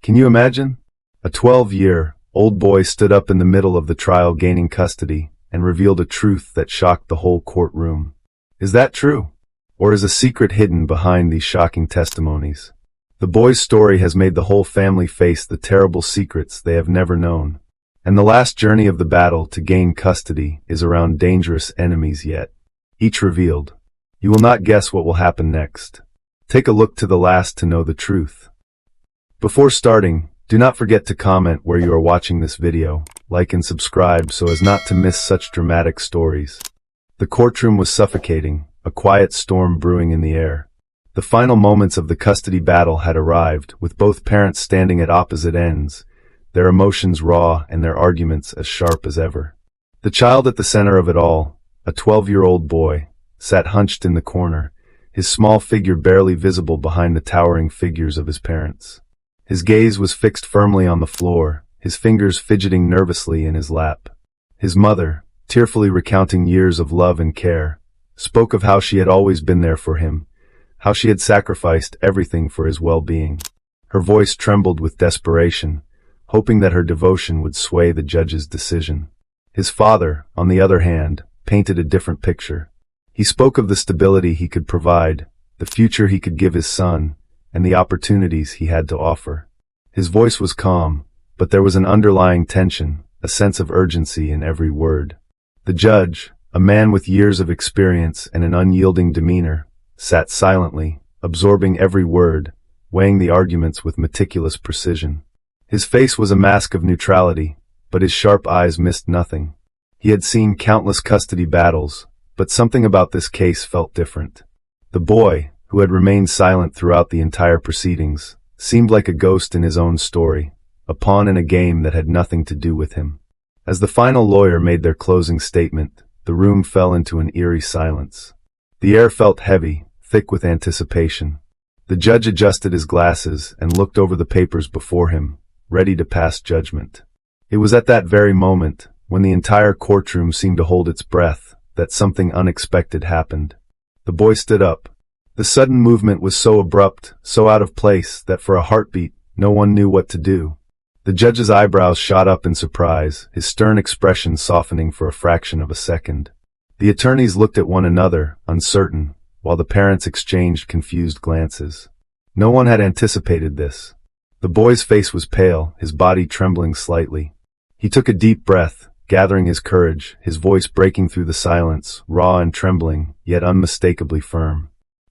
Can you imagine? A 12-year-old boy stood up in the middle of the trial gaining custody and revealed a truth that shocked the whole courtroom. Is that true? Or is a secret hidden behind these shocking testimonies? The boy's story has made the whole family face the terrible secrets they have never known. And the last journey of the battle to gain custody is around dangerous enemies yet, each revealed. You will not guess what will happen next. Take a look to the last to know the truth. Before starting, do not forget to comment where you are watching this video, like and subscribe so as not to miss such dramatic stories. The courtroom was suffocating, a quiet storm brewing in the air. The final moments of the custody battle had arrived, with both parents standing at opposite ends, their emotions raw and their arguments as sharp as ever. The child at the center of it all, a 12-year-old boy, sat hunched in the corner, his small figure barely visible behind the towering figures of his parents. His gaze was fixed firmly on the floor, his fingers fidgeting nervously in his lap. His mother, tearfully recounting years of love and care, spoke of how she had always been there for him, how she had sacrificed everything for his well-being. Her voice trembled with desperation, hoping that her devotion would sway the judge's decision. His father, on the other hand, painted a different picture. He spoke of the stability he could provide, the future he could give his son, and the opportunities he had to offer. His voice was calm, but there was an underlying tension, a sense of urgency in every word. The judge, a man with years of experience and an unyielding demeanor, sat silently, absorbing every word, weighing the arguments with meticulous precision. His face was a mask of neutrality, but his sharp eyes missed nothing. He had seen countless custody battles, but something about this case felt different. The boy, who had remained silent throughout the entire proceedings, seemed like a ghost in his own story, a pawn in a game that had nothing to do with him. As the final lawyer made their closing statement, the room fell into an eerie silence. The air felt heavy, thick with anticipation. The judge adjusted his glasses and looked over the papers before him, ready to pass judgment. It was at that very moment, when the entire courtroom seemed to hold its breath, that something unexpected happened. The boy stood up. The sudden movement was so abrupt, so out of place, that for a heartbeat, no one knew what to do. The judge's eyebrows shot up in surprise, his stern expression softening for a fraction of a second. The attorneys looked at one another, uncertain, while the parents exchanged confused glances. No one had anticipated this. The boy's face was pale, his body trembling slightly. He took a deep breath, gathering his courage, his voice breaking through the silence, raw and trembling, yet unmistakably firm.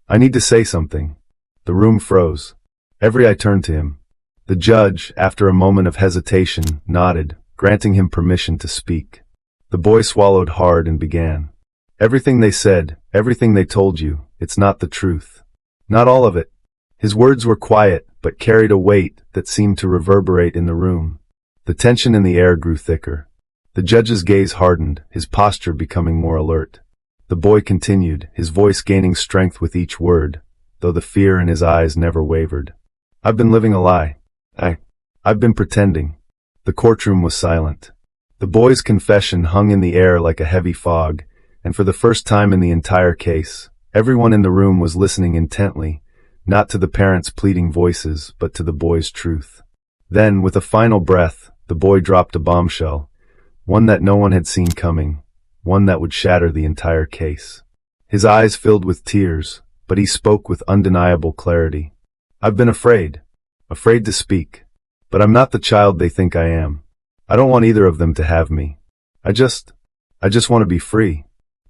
"I need to say something." The room froze. Every eye turned to him. The judge, after a moment of hesitation, nodded, granting him permission to speak. The boy swallowed hard and began. "Everything they said, everything they told you, it's not the truth. Not all of it." His words were quiet, but carried a weight that seemed to reverberate in the room. The tension in the air grew thicker. The judge's gaze hardened, his posture becoming more alert. The boy continued, his voice gaining strength with each word, though the fear in his eyes never wavered. "I've been living a lie. I've been pretending." The courtroom was silent. The boy's confession hung in the air like a heavy fog, and for the first time in the entire case, everyone in the room was listening intently, not to the parents' pleading voices, but to the boy's truth. Then, with a final breath, the boy dropped a bombshell, one that no one had seen coming, one that would shatter the entire case. His eyes filled with tears, but he spoke with undeniable clarity. "I've been afraid to speak. But I'm not the child they think I am. I don't want either of them to have me. I just want to be free."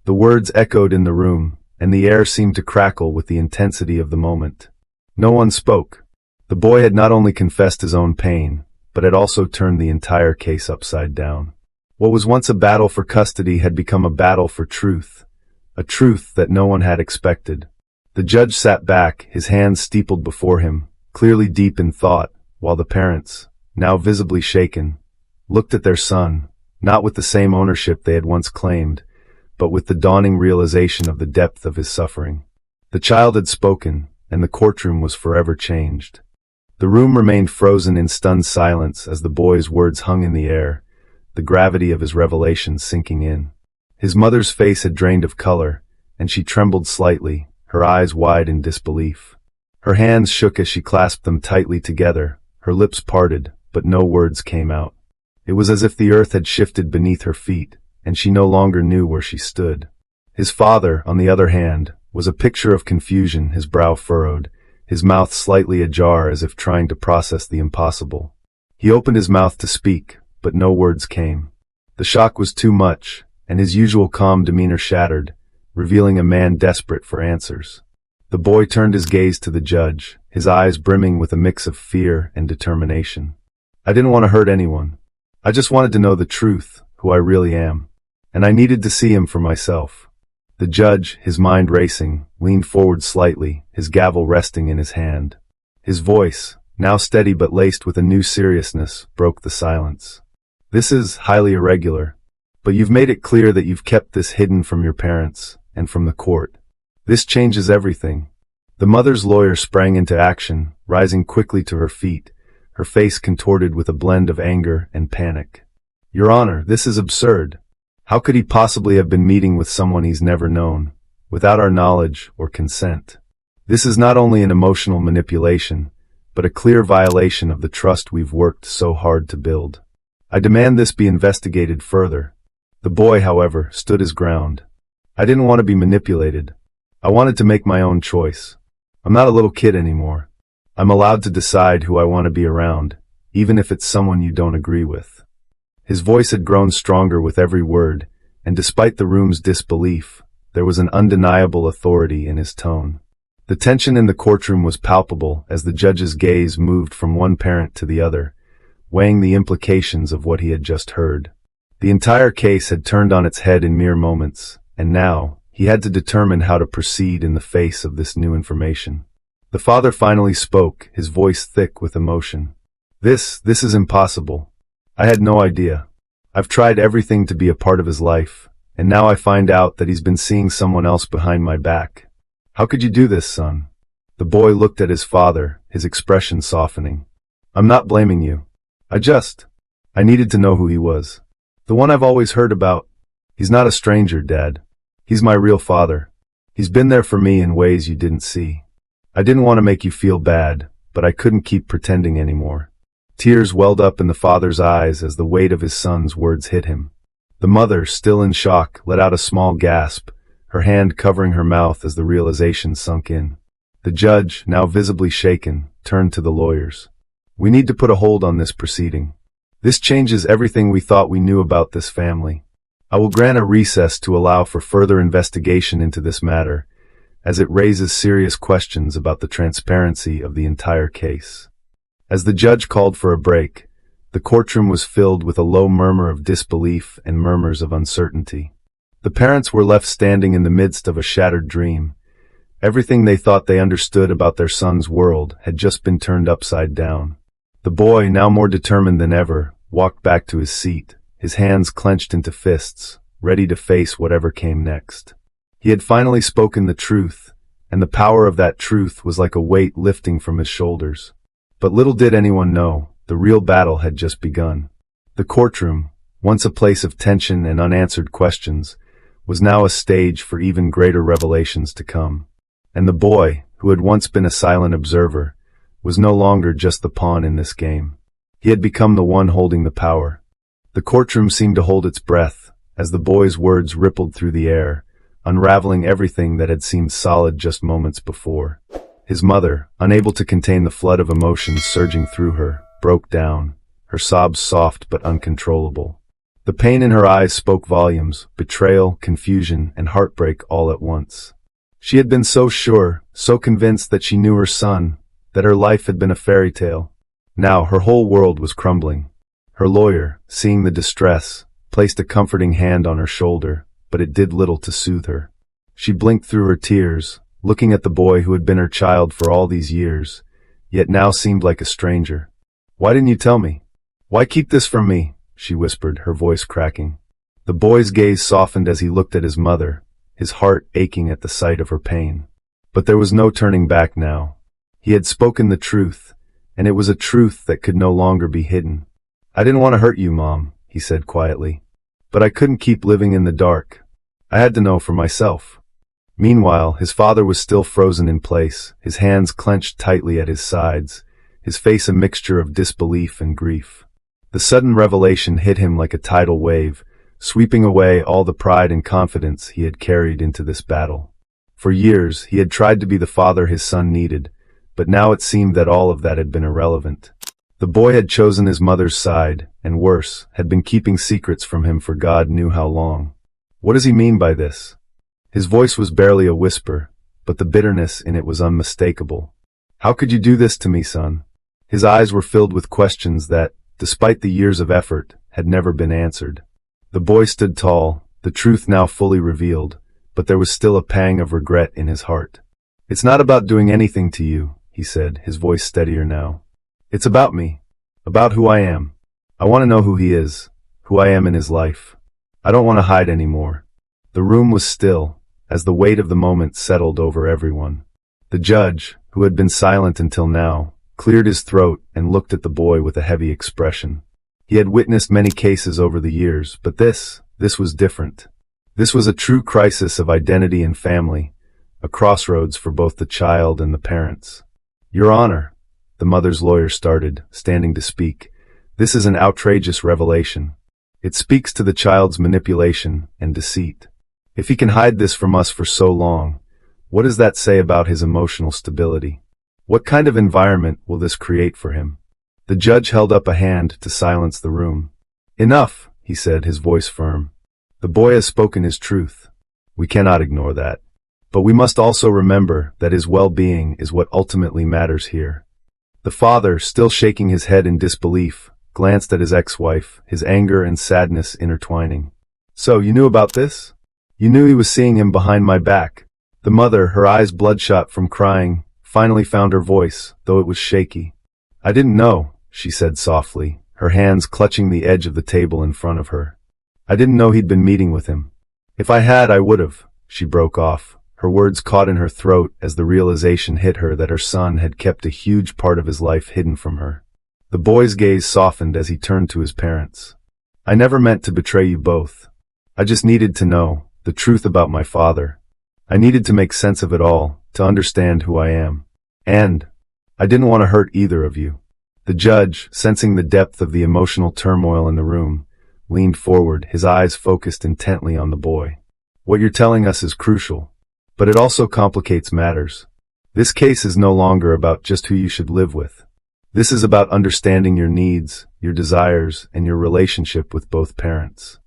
The words echoed in the room, and the air seemed to crackle with the intensity of the moment. No one spoke. The boy had not only confessed his own pain, but had also turned the entire case upside down. What was once a battle for custody had become a battle for truth, a truth that no one had expected. The judge sat back, his hands steepled before him, clearly deep in thought, while the parents, now visibly shaken, looked at their son, not with the same ownership they had once claimed, but with the dawning realization of the depth of his suffering. The child had spoken, and the courtroom was forever changed. The room remained frozen in stunned silence as the boy's words hung in the air, the gravity of his revelation sinking in. His mother's face had drained of color, and she trembled slightly, her eyes wide in disbelief. Her hands shook as she clasped them tightly together, Her lips parted, but no words came out. It was as if the earth had shifted beneath her feet, and she no longer knew where she stood. His father, on the other hand, was a picture of confusion, his brow furrowed, his mouth slightly ajar as if trying to process the impossible. He opened his mouth to speak, but no words came. The shock was too much, and his usual calm demeanor shattered, revealing a man desperate for answers. The boy turned his gaze to the judge, his eyes brimming with a mix of fear and determination. I didn't want to hurt anyone. I just wanted to know the truth, who I really am. And I needed to see him for myself. The judge, his mind racing, leaned forward slightly, his gavel resting in his hand. His voice, now steady but laced with a new seriousness, broke the silence. This is highly irregular, but you've made it clear that you've kept this hidden from your parents and from the court. This changes everything. The mother's lawyer sprang into action, rising quickly to her feet, her face contorted with a blend of anger and panic. Your Honor, this is absurd. How could he possibly have been meeting with someone he's never known, without our knowledge or consent? This is not only an emotional manipulation, but a clear violation of the trust we've worked so hard to build. I demand this be investigated further. The boy, however, stood his ground. I didn't want to be manipulated. I wanted to make my own choice. I'm not a little kid anymore. I'm allowed to decide who I want to be around, even if it's someone you don't agree with. His voice had grown stronger with every word, and despite the room's disbelief, there was an undeniable authority in his tone. The tension in the courtroom was palpable as the judge's gaze moved from one parent to the other, weighing the implications of what he had just heard. The entire case had turned on its head in mere moments, and now he had to determine how to proceed in the face of this new information. The father finally spoke, his voice thick with emotion. This is impossible. I had no idea. I've tried everything to be a part of his life, and now I find out that he's been seeing someone else behind my back. How could you do this, son? The boy looked at his father, his expression softening. I'm not blaming you. I needed to know who he was. The one I've always heard about. He's not a stranger, Dad. He's my real father. He's been there for me in ways you didn't see. I didn't want to make you feel bad, but I couldn't keep pretending anymore. Tears welled up in the father's eyes as the weight of his son's words hit him. The mother, still in shock, let out a small gasp, her hand covering her mouth as the realization sunk in. The judge, now visibly shaken, turned to the lawyers. We need to put a hold on this proceeding. This changes everything we thought we knew about this family. I will grant a recess to allow for further investigation into this matter, as it raises serious questions about the transparency of the entire case. As the judge called for a break, the courtroom was filled with a low murmur of disbelief and murmurs of uncertainty. The parents were left standing in the midst of a shattered dream. Everything they thought they understood about their son's world had just been turned upside down. The boy, now more determined than ever, walked back to his seat, his hands clenched into fists, ready to face whatever came next. He had finally spoken the truth, and the power of that truth was like a weight lifting from his shoulders. But little did anyone know, the real battle had just begun. The courtroom, once a place of tension and unanswered questions, was now a stage for even greater revelations to come. And the boy, who had once been a silent observer, was no longer just the pawn in this game. He had become the one holding the power. The courtroom seemed to hold its breath, as the boy's words rippled through the air, unraveling everything that had seemed solid just moments before. His mother, unable to contain the flood of emotions surging through her, broke down, her sobs soft but uncontrollable. The pain in her eyes spoke volumes, betrayal, confusion, and heartbreak all at once. She had been so sure, so convinced that she knew her son, that her life had been a fairy tale. Now her whole world was crumbling. Her lawyer, seeing the distress, placed a comforting hand on her shoulder, but it did little to soothe her. She blinked through her tears, looking at the boy who had been her child for all these years, yet now seemed like a stranger. Why didn't you tell me? Why keep this from me? She whispered, her voice cracking. The boy's gaze softened as he looked at his mother, his heart aching at the sight of her pain. But there was no turning back now. He had spoken the truth, and it was a truth that could no longer be hidden. I didn't want to hurt you, Mom, he said quietly. But I couldn't keep living in the dark. I had to know for myself. Meanwhile, his father was still frozen in place, his hands clenched tightly at his sides, his face a mixture of disbelief and grief. The sudden revelation hit him like a tidal wave, sweeping away all the pride and confidence he had carried into this battle. For years, he had tried to be the father his son needed, but now it seemed that all of that had been irrelevant. The boy had chosen his mother's side, and worse, had been keeping secrets from him for God knew how long. What does he mean by this? His voice was barely a whisper, but the bitterness in it was unmistakable. How could you do this to me, son? His eyes were filled with questions that, despite the years of effort, had never been answered. The boy stood tall, the truth now fully revealed, but there was still a pang of regret in his heart. It's not about doing anything to you, he said, his voice steadier now. It's about me. About who I am. I want to know who he is, who I am in his life. I don't want to hide anymore. The room was still, as the weight of the moment settled over everyone. The judge, who had been silent until now, cleared his throat and looked at the boy with a heavy expression. He had witnessed many cases over the years, but this was different. This was a true crisis of identity and family, a crossroads for both the child and the parents. Your Honor, the mother's lawyer started, standing to speak. This is an outrageous revelation. It speaks to the child's manipulation and deceit. If he can hide this from us for so long, what does that say about his emotional stability? What kind of environment will this create for him? The judge held up a hand to silence the room. Enough, he said, his voice firm. The boy has spoken his truth. We cannot ignore that. But we must also remember that his well-being is what ultimately matters here. The father, still shaking his head in disbelief, glanced at his ex-wife, his anger and sadness intertwining. So, you knew about this? You knew he was seeing him behind my back. The mother, her eyes bloodshot from crying, finally found her voice, though it was shaky. I didn't know, she said softly, her hands clutching the edge of the table in front of her. I didn't know he'd been meeting with him. If I had, I would've, she broke off, her words caught in her throat as the realization hit her that her son had kept a huge part of his life hidden from her. The boy's gaze softened as he turned to his parents. I never meant to betray you both. I just needed to know the truth about my father. I needed to make sense of it all, to understand who I am. And I didn't want to hurt either of you. The judge, sensing the depth of the emotional turmoil in the room, leaned forward, his eyes focused intently on the boy. What you're telling us is crucial, but it also complicates matters. This case is no longer about just who you should live with. This is about understanding your needs, your desires, and your relationship with both parents.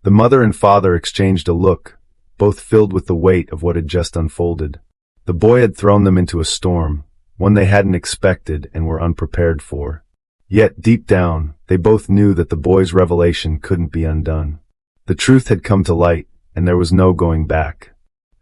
The mother and father exchanged a look, both filled with the weight of what had just unfolded. The boy had thrown them into a storm, one they hadn't expected and were unprepared for. Yet, deep down, they both knew that the boy's revelation couldn't be undone. The truth had come to light, and there was no going back.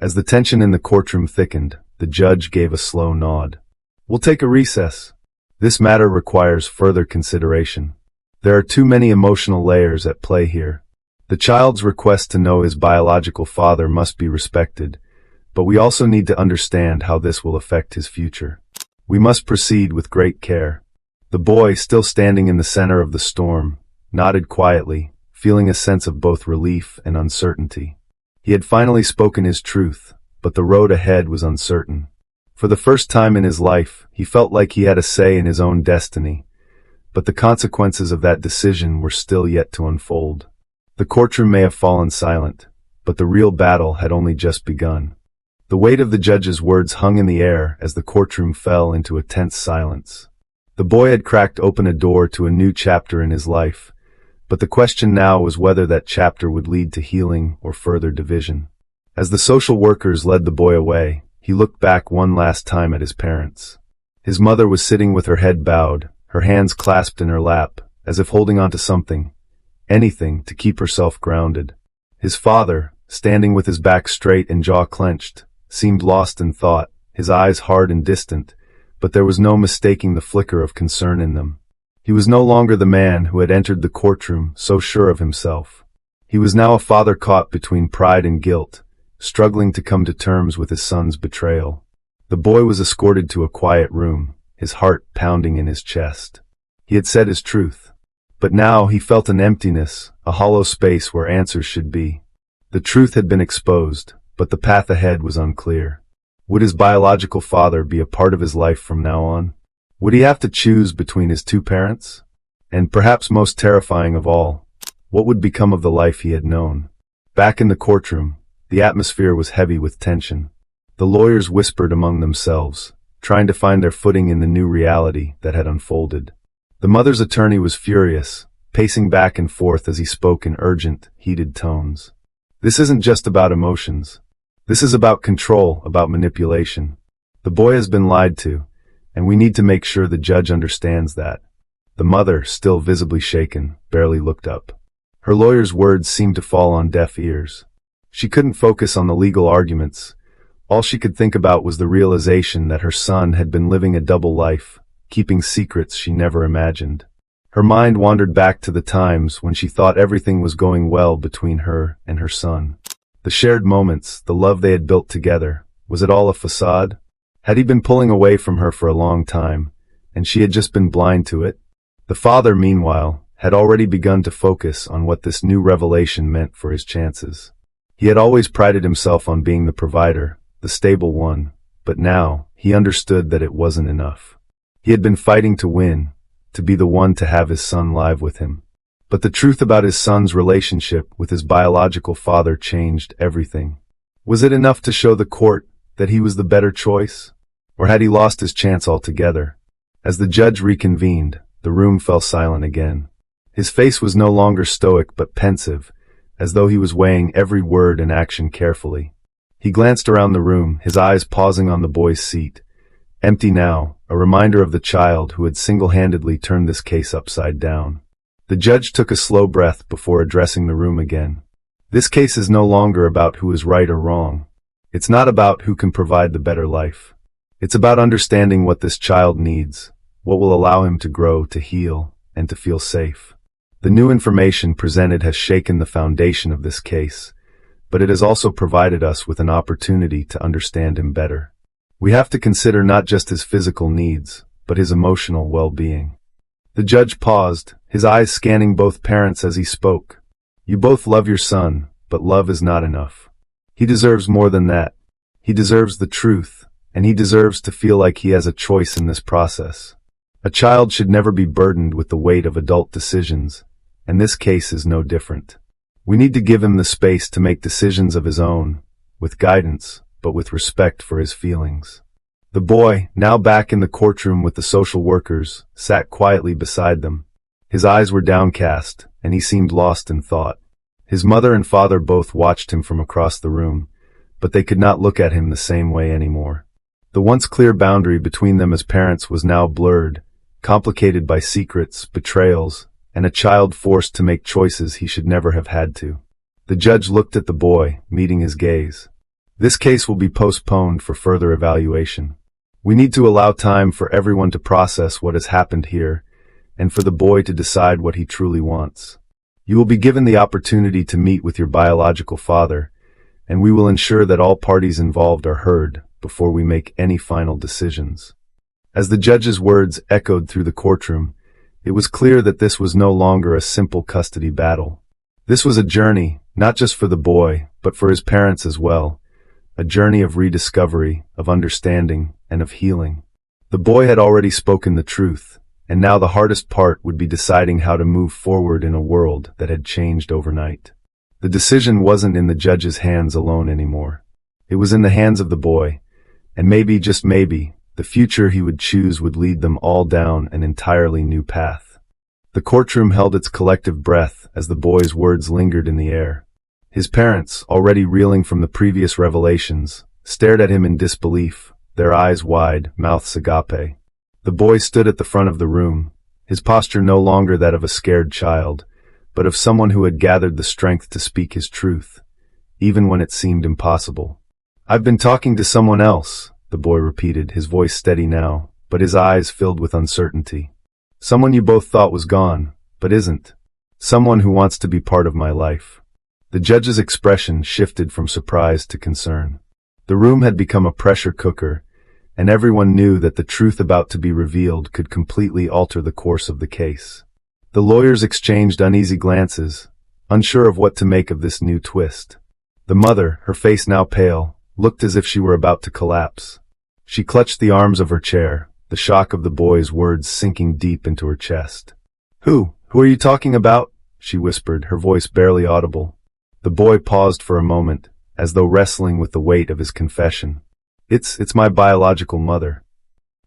As the tension in the courtroom thickened, the judge gave a slow nod. We'll take a recess. This matter requires further consideration. There are too many emotional layers at play here. The child's request to know his biological father must be respected, but we also need to understand how this will affect his future. We must proceed with great care. The boy, still standing in the center of the storm, nodded quietly, feeling a sense of both relief and uncertainty. He had finally spoken his truth, but the road ahead was uncertain. For the first time in his life, he felt like he had a say in his own destiny, but the consequences of that decision were still yet to unfold. The courtroom may have fallen silent, but the real battle had only just begun. The weight of the judge's words hung in the air as the courtroom fell into a tense silence. The boy had cracked open a door to a new chapter in his life, but the question now was whether that chapter would lead to healing or further division. As the social workers led the boy away, he looked back one last time at his parents. His mother was sitting with her head bowed, her hands clasped in her lap, as if holding on to something, anything to keep herself grounded. His father, standing with his back straight and jaw clenched, seemed lost in thought, his eyes hard and distant, but there was no mistaking the flicker of concern in them. He was no longer the man who had entered the courtroom so sure of himself. He was now a father caught between pride and guilt, struggling to come to terms with his son's betrayal. The boy was escorted to a quiet room, his heart pounding in his chest. He had said his truth, but now he felt an emptiness, a hollow space where answers should be. The truth had been exposed, but the path ahead was unclear. Would his biological father be a part of his life from now on? Would he have to choose between his two parents? And perhaps most terrifying of all, what would become of the life he had known? Back in the courtroom, the atmosphere was heavy with tension. The lawyers whispered among themselves, trying to find their footing in the new reality that had unfolded. The mother's attorney was furious, pacing back and forth as he spoke in urgent, heated tones. This isn't just about emotions. This is about control, about manipulation. The boy has been lied to, and we need to make sure the judge understands that. The mother, still visibly shaken, barely looked up. Her lawyer's words seemed to fall on deaf ears. She couldn't focus on the legal arguments. All she could think about was the realization that her son had been living a double life, keeping secrets she never imagined. Her mind wandered back to the times when she thought everything was going well between her and her son. The shared moments, the love they had built together, was it all a facade? Had he been pulling away from her for a long time, and she had just been blind to it? The father, meanwhile, had already begun to focus on what this new revelation meant for his chances. He had always prided himself on being the provider, the stable one, but now he understood that it wasn't enough. He had been fighting to win, to be the one to have his son live with him. But the truth about his son's relationship with his biological father changed everything. Was it enough to show the court that he was the better choice? Or had he lost his chance altogether? As the judge reconvened, the room fell silent again. His face was no longer stoic but pensive, as though he was weighing every word and action carefully. He glanced around the room, his eyes pausing on the boy's seat. Empty now, a reminder of the child who had single-handedly turned this case upside down. The judge took a slow breath before addressing the room again. This case is no longer about who is right or wrong. It's not about who can provide the better life. It's about understanding what this child needs, what will allow him to grow, to heal, and to feel safe. The new information presented has shaken the foundation of this case, but it has also provided us with an opportunity to understand him better. We have to consider not just his physical needs, but his emotional well-being. The judge paused, his eyes scanning both parents as he spoke. You both love your son, but love is not enough. He deserves more than that. He deserves the truth, and he deserves to feel like he has a choice in this process. A child should never be burdened with the weight of adult decisions, and this case is no different. We need to give him the space to make decisions of his own, with guidance, but with respect for his feelings. The boy, now back in the courtroom with the social workers, sat quietly beside them. His eyes were downcast, and he seemed lost in thought. His mother and father both watched him from across the room, but they could not look at him the same way anymore. The once clear boundary between them as parents was now blurred, complicated by secrets, betrayals, and a child forced to make choices he should never have had to. The judge looked at the boy, meeting his gaze. This case will be postponed for further evaluation. We need to allow time for everyone to process what has happened here, and for the boy to decide what he truly wants. You will be given the opportunity to meet with your biological father, and we will ensure that all parties involved are heard before we make any final decisions. As the judge's words echoed through the courtroom, it was clear that this was no longer a simple custody battle. This was a journey, not just for the boy, but for his parents as well. A journey of rediscovery, of understanding, and of healing. The boy had already spoken the truth, and now the hardest part would be deciding how to move forward in a world that had changed overnight. The decision wasn't in the judge's hands alone anymore. It was in the hands of the boy, and maybe, just maybe, the future he would choose would lead them all down an entirely new path. The courtroom held its collective breath as the boy's words lingered in the air. His parents, already reeling from the previous revelations, stared at him in disbelief, their eyes wide, mouths agape. The boy stood at the front of the room, his posture no longer that of a scared child, but of someone who had gathered the strength to speak his truth, even when it seemed impossible. I've been talking to someone else, the boy repeated, his voice steady now, but his eyes filled with uncertainty. Someone you both thought was gone, but isn't. Someone who wants to be part of my life. The judge's expression shifted from surprise to concern. The room had become a pressure cooker, and everyone knew that the truth about to be revealed could completely alter the course of the case. The lawyers exchanged uneasy glances, unsure of what to make of this new twist. The mother, her face now pale, looked as if she were about to collapse. She clutched the arms of her chair, the shock of the boy's words sinking deep into her chest. Who are you talking about?" she whispered, her voice barely audible. The boy paused for a moment, as though wrestling with the weight of his confession. It's my biological mother."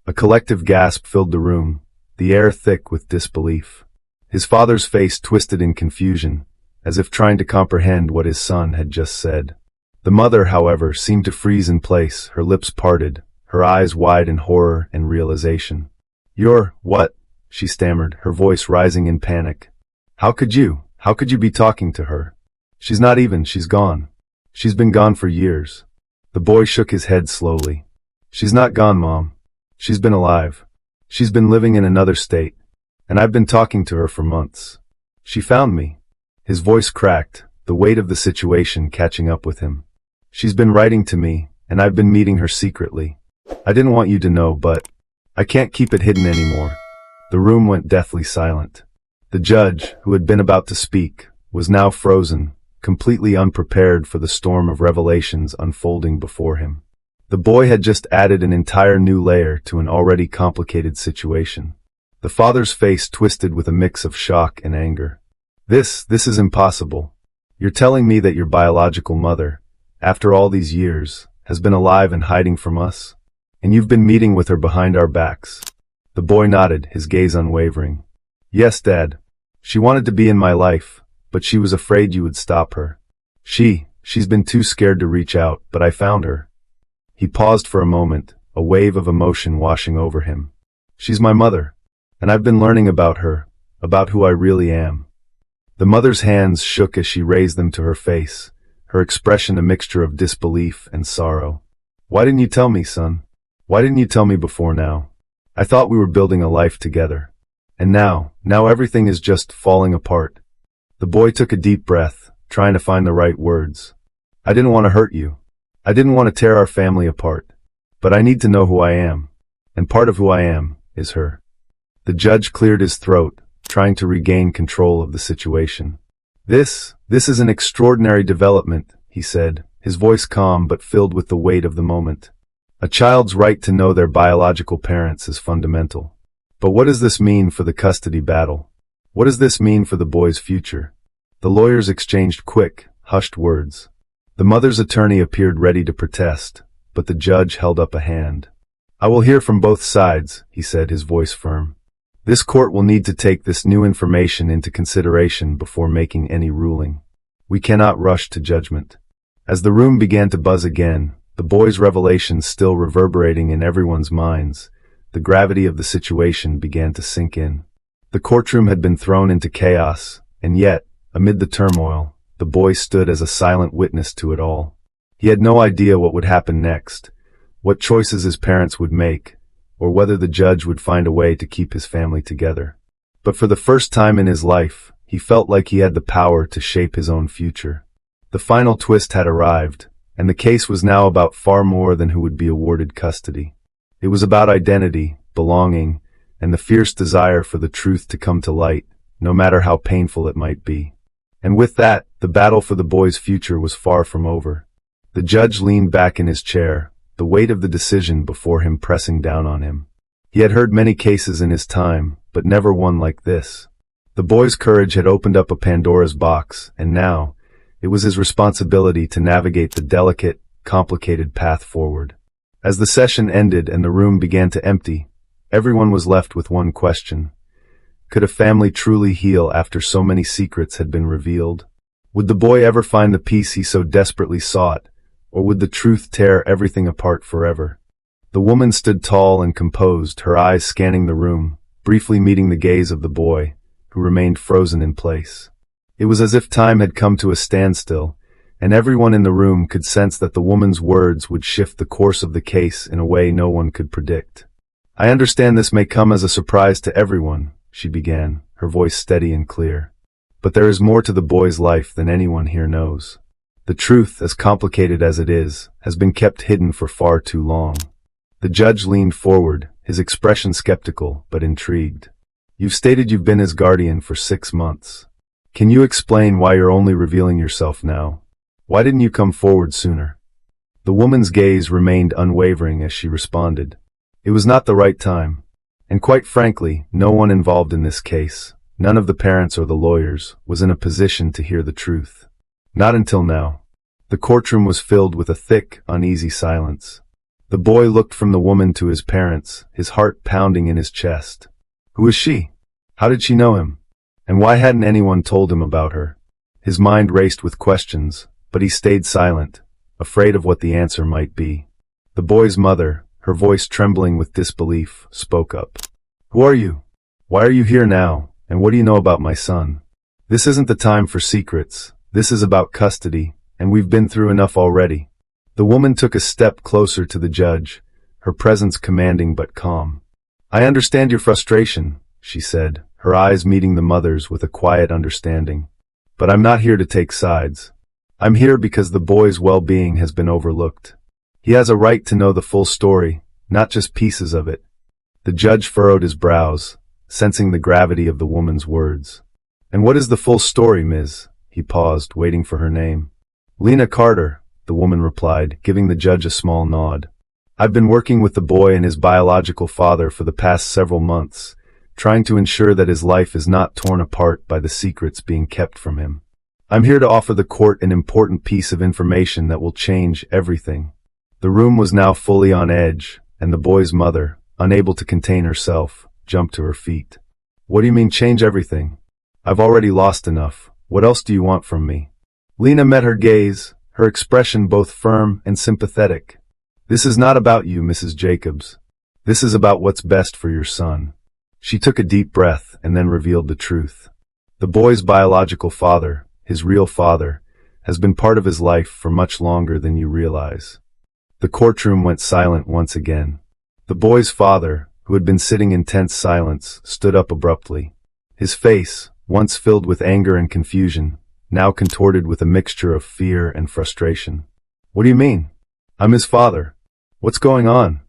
A collective gasp filled the room, the air thick with disbelief. His father's face twisted in confusion, as if trying to comprehend what his son had just said. The mother, however, seemed to freeze in place, her lips parted, her eyes wide in horror and realization. "You're what?" she stammered, her voice rising in panic. How could you be talking to her? She's gone. She's been gone for years." The boy shook his head slowly. "She's not gone, Mom. She's been alive. She's been living in another state. And I've been talking to her for months. She found me." His voice cracked, the weight of the situation catching up with him. "She's been writing to me, and I've been meeting her secretly. I didn't want you to know, but I can't keep it hidden anymore." The room went deathly silent. The judge, who had been about to speak, was now frozen, completely unprepared for the storm of revelations unfolding before him. The boy had just added an entire new layer to an already complicated situation. The father's face twisted with a mix of shock and anger. This is impossible. You're telling me that your biological mother, after all these years, has been alive and hiding from us? And you've been meeting with her behind our backs?" The boy nodded, his gaze unwavering. "Yes, Dad. She wanted to be in my life, but she was afraid you would stop her. She's been too scared to reach out, but I found her." He paused for a moment, a wave of emotion washing over him. "She's my mother, and I've been learning about her, about who I really am." The mother's hands shook as she raised them to her face, her expression a mixture of disbelief and sorrow. "Why didn't you tell me, son? Why didn't you tell me before now? I thought we were building a life together. And now everything is just falling apart." The boy took a deep breath, trying to find the right words. "I didn't want to hurt you. I didn't want to tear our family apart. But I need to know who I am. And part of who I am is her." The judge cleared his throat, trying to regain control of the situation. This is an extraordinary development," he said, his voice calm but filled with the weight of the moment. "A child's right to know their biological parents is fundamental. But what does this mean for the custody battle? What does this mean for the boy's future?" The lawyers exchanged quick, hushed words. The mother's attorney appeared ready to protest, but the judge held up a hand. "I will hear from both sides," he said, his voice firm. "This court will need to take this new information into consideration before making any ruling. We cannot rush to judgment." As the room began to buzz again, the boy's revelations still reverberating in everyone's minds, the gravity of the situation began to sink in. The courtroom had been thrown into chaos, and yet, amid the turmoil, the boy stood as a silent witness to it all. He had no idea what would happen next, what choices his parents would make, or whether the judge would find a way to keep his family together. But for the first time in his life, he felt like he had the power to shape his own future. The final twist had arrived, and the case was now about far more than who would be awarded custody. It was about identity, belonging, and the fierce desire for the truth to come to light, no matter how painful it might be. And with that, the battle for the boy's future was far from over. The judge leaned back in his chair, the weight of the decision before him pressing down on him. He had heard many cases in his time, but never one like this. The boy's courage had opened up a Pandora's box, and now, it was his responsibility to navigate the delicate, complicated path forward. As the session ended and the room began to empty, everyone was left with one question. Could a family truly heal after so many secrets had been revealed? Would the boy ever find the peace he so desperately sought, or would the truth tear everything apart forever? The woman stood tall and composed, her eyes scanning the room, briefly meeting the gaze of the boy, who remained frozen in place. It was as if time had come to a standstill, and everyone in the room could sense that the woman's words would shift the course of the case in a way no one could predict. "I understand this may come as a surprise to everyone," she began, her voice steady and clear. "But there is more to the boy's life than anyone here knows. The truth, as complicated as it is, has been kept hidden for far too long." The judge leaned forward, his expression skeptical but intrigued. "You've stated you've been his guardian for 6 months. Can you explain why you're only revealing yourself now? Why didn't you come forward sooner?" The woman's gaze remained unwavering as she responded. It was not the right time. And quite frankly, no one involved in this case, none of the parents or the lawyers, was in a position to hear the truth. Not until now. The courtroom was filled with a thick, uneasy silence. The boy looked from the woman to his parents, his heart pounding in his chest. Who was she? How did she know him? And why hadn't anyone told him about her? His mind raced with questions, but he stayed silent, afraid of what the answer might be. The boy's mother, her voice trembling with disbelief, spoke up. Who are you? Why are you here now, and what do you know about my son? This isn't the time for secrets. This is about custody, and we've been through enough already. The woman took a step closer to the judge, her presence commanding but calm. I understand your frustration, she said, her eyes meeting the mother's with a quiet understanding. But I'm not here to take sides. I'm here because the boy's well-being has been overlooked. He has a right to know the full story, not just pieces of it. The judge furrowed his brows, sensing the gravity of the woman's words. And what is the full story, Ms.? He paused, waiting for her name. Lena Carter, the woman replied, giving the judge a small nod. I've been working with the boy and his biological father for the past several months, trying to ensure that his life is not torn apart by the secrets being kept from him. I'm here to offer the court an important piece of information that will change everything. The room was now fully on edge, and the boy's mother, unable to contain herself, jumped to her feet. What do you mean change everything? I've already lost enough. What else do you want from me? Lena met her gaze, her expression both firm and sympathetic. This is not about you, Mrs. Jacobs. This is about what's best for your son. She took a deep breath and then revealed the truth. The boy's biological father, his real father, has been part of his life for much longer than you realize. The courtroom went silent once again. The boy's father, who had been sitting in tense silence, stood up abruptly. His face, once filled with anger and confusion, now contorted with a mixture of fear and frustration. What do you mean? I'm his father. What's going on?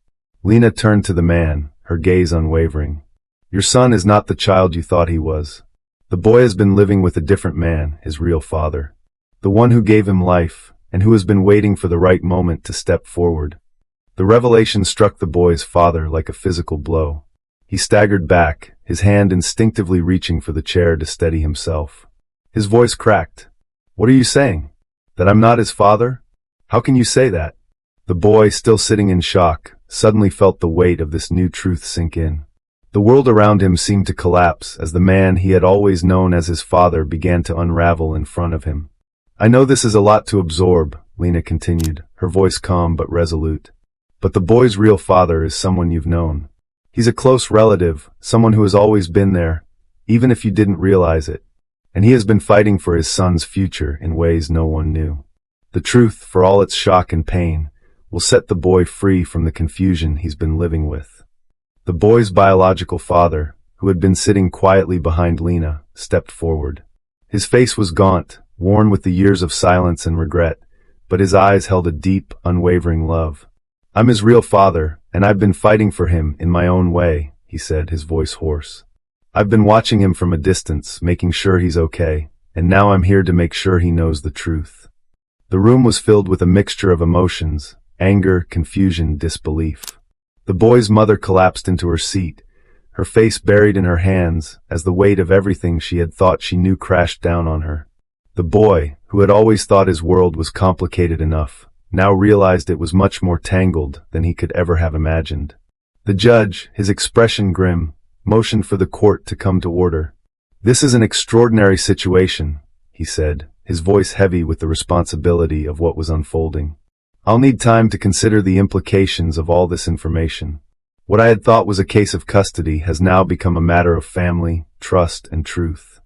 Lena turned to the man, her gaze unwavering. Your son is not the child you thought he was. The boy has been living with a different man, his real father. The one who gave him life, and who has been waiting for the right moment to step forward. The revelation struck the boy's father like a physical blow. He staggered back, his hand instinctively reaching for the chair to steady himself. His voice cracked. What are you saying? That I'm not his father? How can you say that? The boy, still sitting in shock, suddenly felt the weight of this new truth sink in. The world around him seemed to collapse as the man he had always known as his father began to unravel in front of him. I know this is a lot to absorb, Lena continued, her voice calm but resolute. But the boy's real father is someone you've known. He's a close relative, someone who has always been there, even if you didn't realize it. And he has been fighting for his son's future in ways no one knew. The truth, for all its shock and pain, will set the boy free from the confusion he's been living with. The boy's biological father, who had been sitting quietly behind Lena, stepped forward. His face was gaunt, worn with the years of silence and regret, but his eyes held a deep, unwavering love. I'm his real father, and I've been fighting for him in my own way, he said, his voice hoarse. I've been watching him from a distance, making sure he's okay, and now I'm here to make sure he knows the truth. The room was filled with a mixture of emotions, anger, confusion, disbelief. The boy's mother collapsed into her seat, her face buried in her hands, as the weight of everything she had thought she knew crashed down on her. The boy, who had always thought his world was complicated enough, now realized it was much more tangled than he could ever have imagined. The judge, his expression grim, motioned for the court to come to order. This is an extraordinary situation, he said, his voice heavy with the responsibility of what was unfolding. I'll need time to consider the implications of all this information. What I had thought was a case of custody has now become a matter of family, trust, and truth.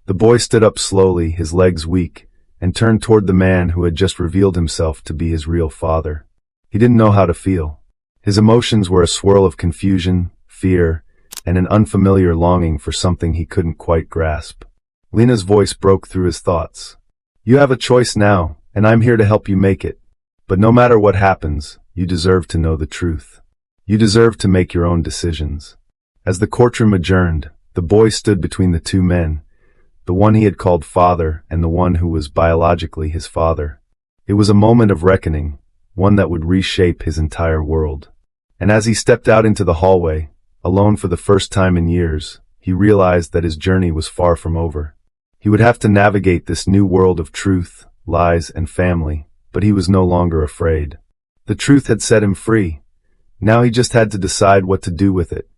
The boy stood up slowly, his legs weak, and turned toward the man who had just revealed himself to be his real father. He didn't know how to feel. His emotions were a swirl of confusion, fear, and an unfamiliar longing for something he couldn't quite grasp. Lena's voice broke through his thoughts. You have a choice now, and I'm here to help you make it. But no matter what happens, you deserve to know the truth. You deserve to make your own decisions. As the courtroom adjourned, the boy stood between the two men, the one he had called father and the one who was biologically his father. It was a moment of reckoning, one that would reshape his entire world. And as he stepped out into the hallway, alone for the first time in years, he realized that his journey was far from over. He would have to navigate this new world of truth, lies, and family, but he was no longer afraid. The truth had set him free. Now he just had to decide what to do with it.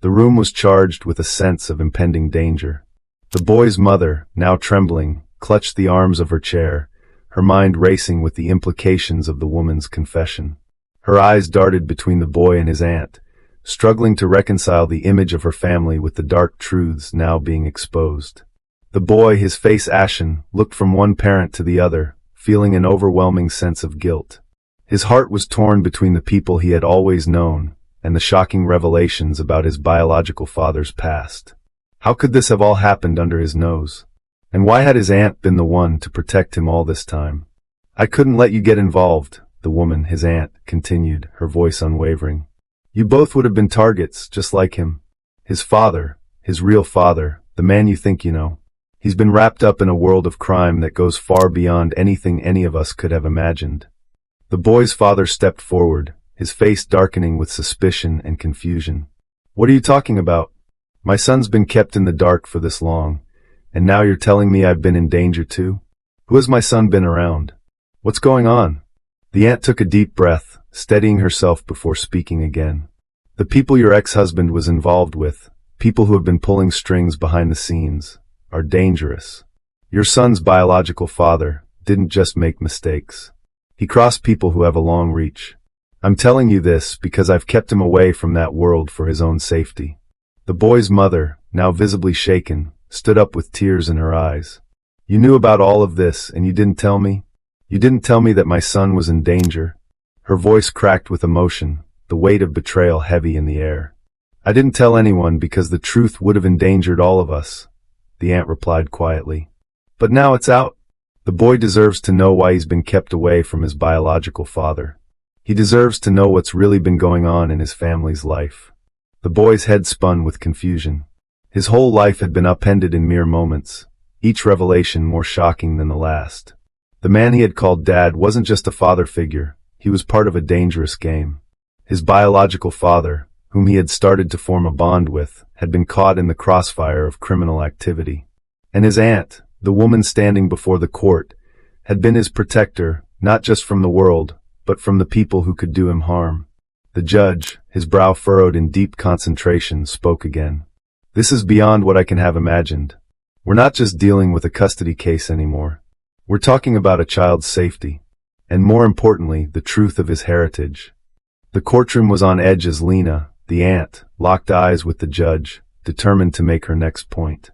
The room was charged with a sense of impending danger. The boy's mother, now trembling, clutched the arms of her chair, her mind racing with the implications of the woman's confession. Her eyes darted between the boy and his aunt, struggling to reconcile the image of her family with the dark truths now being exposed. The boy, his face ashen, looked from one parent to the other, feeling an overwhelming sense of guilt. His heart was torn between the people he had always known and the shocking revelations about his biological father's past. How could this have all happened under his nose? And why had his aunt been the one to protect him all this time? "I couldn't let you get involved," the woman, his aunt, continued, her voice unwavering. "You both would have been targets, just like him. His father, his real father, the man you think you know. He's been wrapped up in a world of crime that goes far beyond anything any of us could have imagined." The boy's father stepped forward, his face darkening with suspicion and confusion. "What are you talking about? My son's been kept in the dark for this long, and now you're telling me I've been in danger too? Who has my son been around? What's going on?" The aunt took a deep breath, steadying herself before speaking again. "The people your ex-husband was involved with, people who have been pulling strings behind the scenes, are dangerous. Your son's biological father didn't just make mistakes. He crossed people who have a long reach. I'm telling you this because I've kept him away from that world for his own safety." The boy's mother, now visibly shaken, stood up with tears in her eyes. "You knew about all of this and you didn't tell me? You didn't tell me that my son was in danger?" Her voice cracked with emotion, the weight of betrayal heavy in the air. "I didn't tell anyone because the truth would have endangered all of us," the aunt replied quietly. "But now it's out. The boy deserves to know why he's been kept away from his biological father. He deserves to know what's really been going on in his family's life." The boy's head spun with confusion. His whole life had been upended in mere moments, each revelation more shocking than the last. The man he had called Dad wasn't just a father figure, he was part of a dangerous game. His biological father, whom he had started to form a bond with, had been caught in the crossfire of criminal activity. And his aunt, the woman standing before the court, had been his protector, not just from the world, but from the people who could do him harm. The judge, his brow furrowed in deep concentration, spoke again. "This is beyond what I can have imagined. We're not just dealing with a custody case anymore. We're talking about a child's safety, and more importantly, the truth of his heritage." The courtroom was on edge as Lena, the aunt, locked eyes with the judge, determined to make her next point.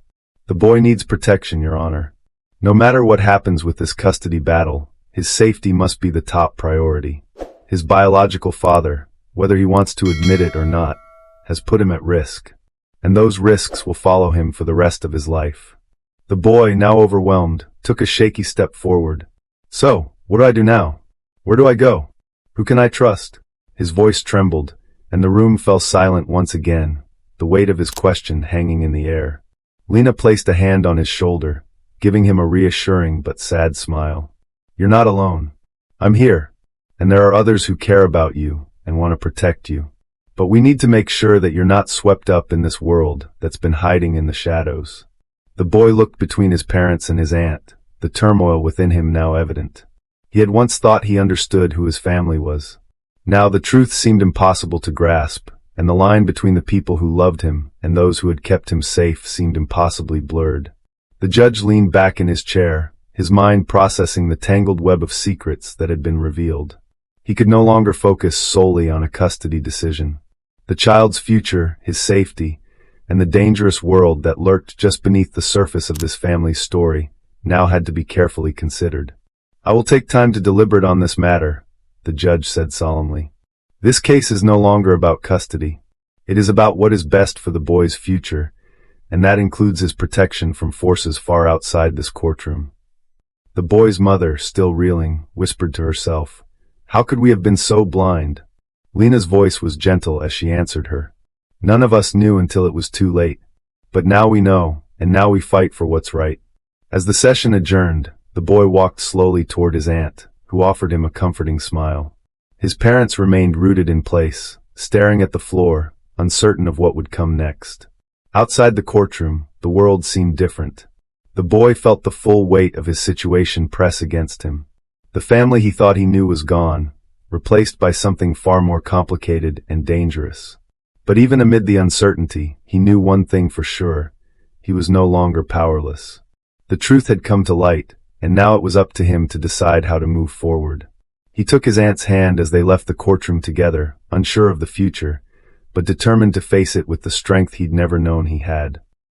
"The boy needs protection, Your Honor. No matter what happens with this custody battle, his safety must be the top priority. His biological father, whether he wants to admit it or not, has put him at risk, and those risks will follow him for the rest of his life." The boy, now overwhelmed, took a shaky step forward. "So, what do I do now? Where do I go? Who can I trust?" His voice trembled, and the room fell silent once again, the weight of his question hanging in the air. Lena placed a hand on his shoulder, giving him a reassuring but sad smile. "You're not alone. I'm here, and there are others who care about you and want to protect you. But we need to make sure that you're not swept up in this world that's been hiding in the shadows." The boy looked between his parents and his aunt, the turmoil within him now evident. He had once thought he understood who his family was. Now the truth seemed impossible to grasp, and the line between the people who loved him and those who had kept him safe seemed impossibly blurred. The judge leaned back in his chair, his mind processing the tangled web of secrets that had been revealed. He could no longer focus solely on a custody decision. The child's future, his safety, and the dangerous world that lurked just beneath the surface of this family's story now had to be carefully considered. "I will take time to deliberate on this matter," the judge said solemnly. "This case is no longer about custody. It is about what is best for the boy's future, and that includes his protection from forces far outside this courtroom." The boy's mother, still reeling, whispered to herself, "How could we have been so blind?" Lena's voice was gentle as she answered her. "None of us knew until it was too late. But now we know, and now we fight for what's right." As the session adjourned, the boy walked slowly toward his aunt, who offered him a comforting smile. His parents remained rooted in place, staring at the floor, uncertain of what would come next. Outside the courtroom, the world seemed different. The boy felt the full weight of his situation press against him. The family he thought he knew was gone, replaced by something far more complicated and dangerous. But even amid the uncertainty, he knew one thing for sure: he was no longer powerless. The truth had come to light, and now it was up to him to decide how to move forward. He took his aunt's hand as they left the courtroom together, unsure of the future, but determined to face it with the strength he'd never known he had.